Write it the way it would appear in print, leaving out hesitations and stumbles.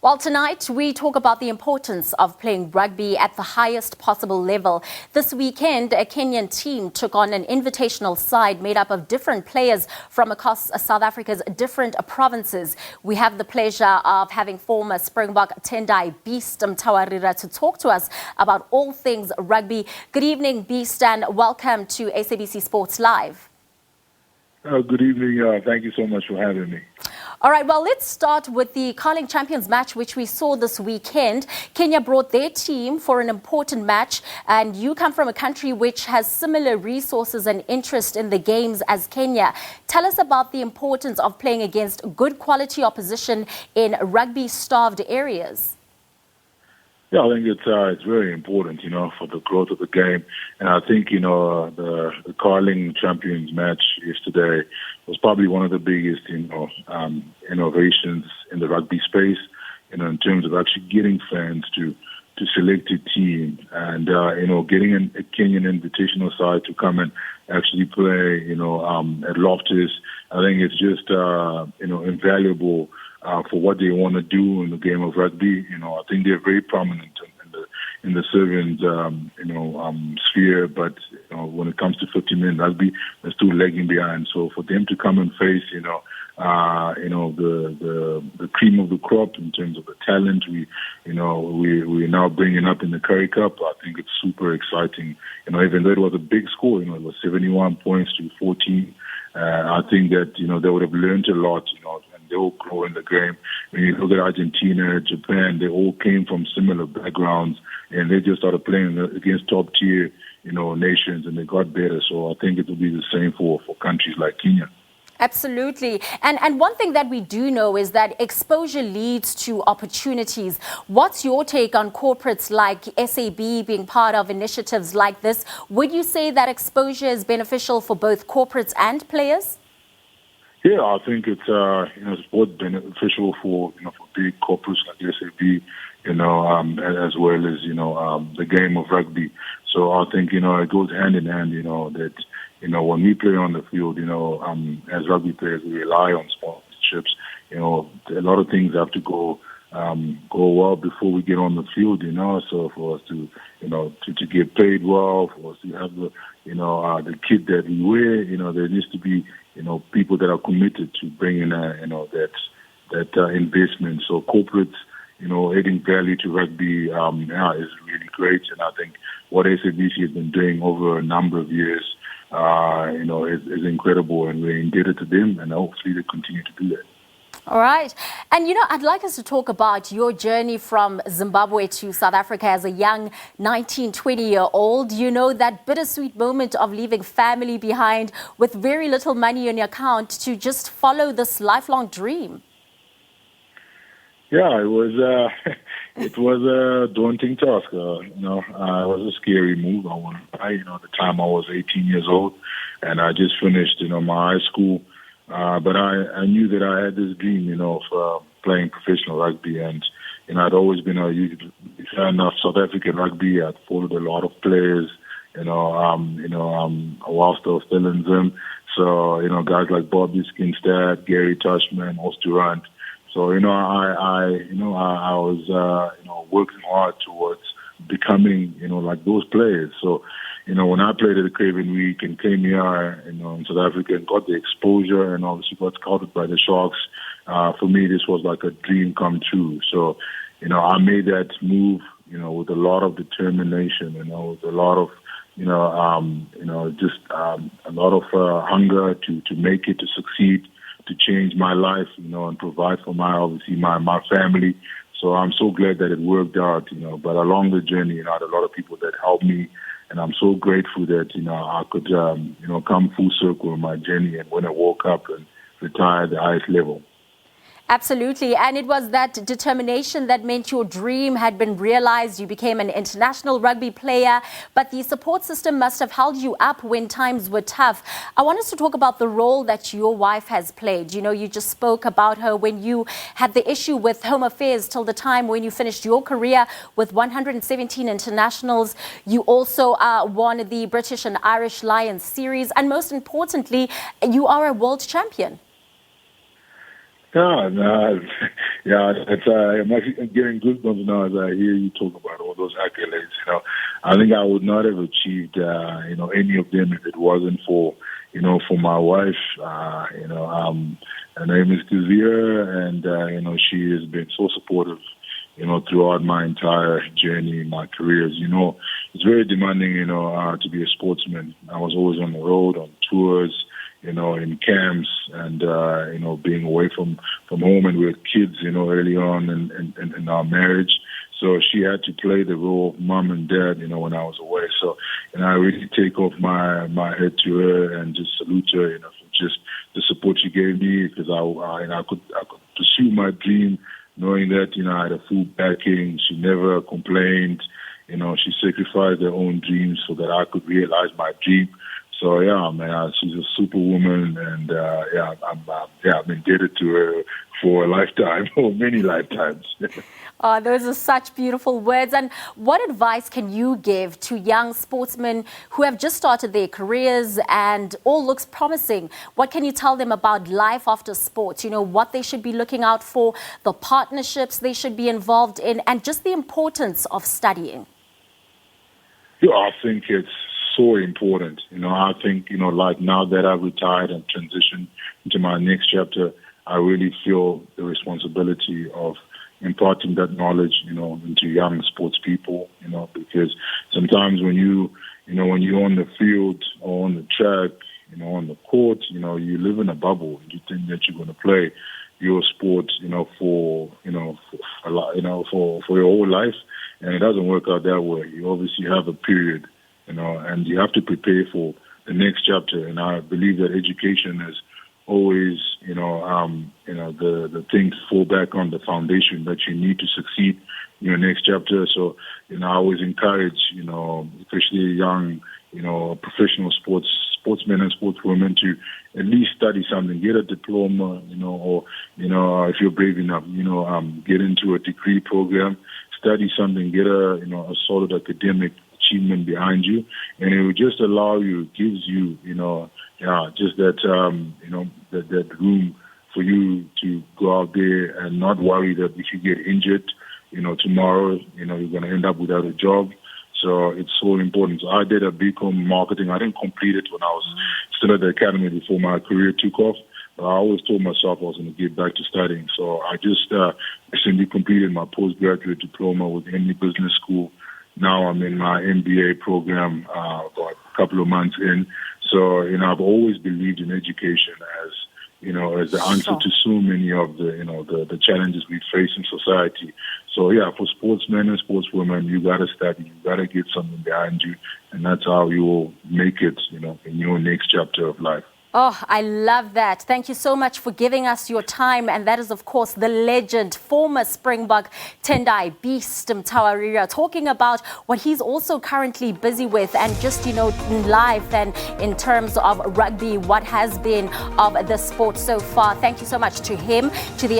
Well, tonight we talk about the importance of playing rugby at the highest possible level. This weekend, a Kenyan team took on an invitational side made up of different players from across South Africa's different provinces. We have the pleasure of having former Springbok Tendai Beast Mtawarira to talk to us about all things rugby. Good evening, Beast, and welcome to SABC Sports Live. Good evening. Thank you so much for having me. All right, well, let's start with the Curling Champions match, which we saw this weekend. Kenya brought their team for an important match, and you come from a country which has similar resources and interest in the games as Kenya. Tell us about the importance of playing against good quality opposition in rugby-starved areas. Yeah, I think it's very important, for the growth of the game. And I think, the Curling Champions match yesterday was probably one of the biggest, innovations in the rugby space, in terms of actually getting fans to select a team and, getting a Kenyan invitational side to come and actually play, at Loftus. I think it's just, invaluable for what they want to do in the game of rugby. I think they're very prominent in the Serbian, sphere, but when it comes to 50-minute rugby, they're still lagging behind. So for them to come and face, the cream of the crop in terms of the talent we're now bringing up in the Currie Cup, I think it's super exciting. Even though it was a big score, it was 71 points to 14. I think that they would have learned a lot, and they all grow in the game. When you look at Argentina, Japan, they all came from similar backgrounds, and they just started playing against top tier, nations, and they got better. So I think it will be the same for countries like Kenya. Absolutely. And one thing that we do know is that exposure leads to opportunities. What's your take on corporates like SAB being part of initiatives like this? Would you say that exposure is beneficial for both corporates and players? Yeah, I think it's both beneficial for big corporates like SAB, as well as the game of rugby. So I think it goes hand in hand. That when we play on the field, as rugby players, we rely on sponsorships. A lot of things have to go well before we get on the field. So for us to get paid well, for us to have the kit that we wear, there needs to be people that are committed to bringing that investment. So corporates, adding value to rugby is really great. And I think what SABC has been doing over a number of years, is incredible, and we're indebted to them, and hopefully they continue to do that. All right. And, I'd like us to talk about your journey from Zimbabwe to South Africa as a young 19, 20-year-old. That bittersweet moment of leaving family behind with very little money in your account to just follow this lifelong dream. Yeah, it was a daunting task. It was a scary move. At the time I was 18 years old, and I just finished, my high school. But I knew that I had this dream, of playing professional rugby, and I'd always been a huge fan of South African rugby. I'd followed a lot of players, whilst I was still in Zim. So guys like Bobby Skinstad, Gary Tushman, Osturant. So I was working hard towards becoming like those players. So when I played at the Craven Week and came here, in South Africa and got the exposure and obviously got scouted by the Sharks, for me this was like a dream come true. So, I made that move, with a lot of determination, with a lot of, a lot of hunger to make it, to succeed, to change my life, and provide for my family. So I'm so glad that it worked out, but along the journey, I had a lot of people that helped me. And I'm so grateful that, I could, come full circle in my journey and win a World Cup and retire at the highest level. Absolutely. And it was that determination that meant your dream had been realized. You became an international rugby player, but the support system must have held you up when times were tough. I want us to talk about the role that your wife has played. You just spoke about her when you had the issue with Home Affairs till the time when you finished your career with 117 internationals. You also won the British and Irish Lions series. And most importantly, you are a world champion. Yeah, no, yeah, I'm actually getting goosebumps now as I hear you talk about all those accolades. I think I would not have achieved, any of them if it wasn't for, for my wife. Her name is Kazia, and she has been so supportive, throughout my entire journey, my careers. It's very demanding, to be a sportsman. I was always on the road, on tours, in camps, and being away from home, and with kids, early on in our marriage. So she had to play the role of mom and dad, when I was away. So, I really take off my head to her and just salute her, for just the support she gave me, because I could pursue my dream, knowing that, I had a full backing. She never complained. She sacrificed her own dreams so that I could realize my dream. So yeah, man, she's a superwoman, and I'm indebted to her for a lifetime or many lifetimes. Oh, those are such beautiful words. And what advice can you give to young sportsmen who have just started their careers and all looks promising? What can you tell them about life after sports? What they should be looking out for, the partnerships they should be involved in, and just the importance of studying? Yeah, I think it's so important. I think, like now that I've retired and transitioned into my next chapter, I really feel the responsibility of imparting that knowledge, into young sports people, because sometimes when when you're on the field or on the track, on the court, you live in a bubble. You think that you're going to play your sport, for your whole life, and it doesn't work out that way. You obviously have a period, and you have to prepare for the next chapter. And I believe that education is always, the thing to fall back on, the foundation that you need to succeed in your next chapter. So, I always encourage, especially young, professional sportsmen and sportswomen to at least study something, get a diploma, or, if you're brave enough, get into a degree program, study something, get a solid academic achievement behind you, and it will just allow you, gives you, just that, that room for you to go out there and not worry that if you get injured, tomorrow, you're going to end up without a job. So it's so important. So I did a BCom marketing. I didn't complete it when I was still at the academy before my career took off. But I always told myself I was going to get back to studying. So I just recently completed my postgraduate diploma with Henry Business School. Now I'm in my MBA program about a couple of months in. So, I've always believed in education as, as the answer to so many of the challenges we face in society. So, yeah, for sportsmen and sportswomen, you got to study, you got to get something behind you, and that's how you will make it, in your next chapter of life. Oh, I love that. Thank you so much for giving us your time. And that is, of course, the legend, former Springbok Tendai beast, Mtawarira, talking about what he's also currently busy with, and just, in life and in terms of rugby, what has been of the sport so far. Thank you so much to him, to the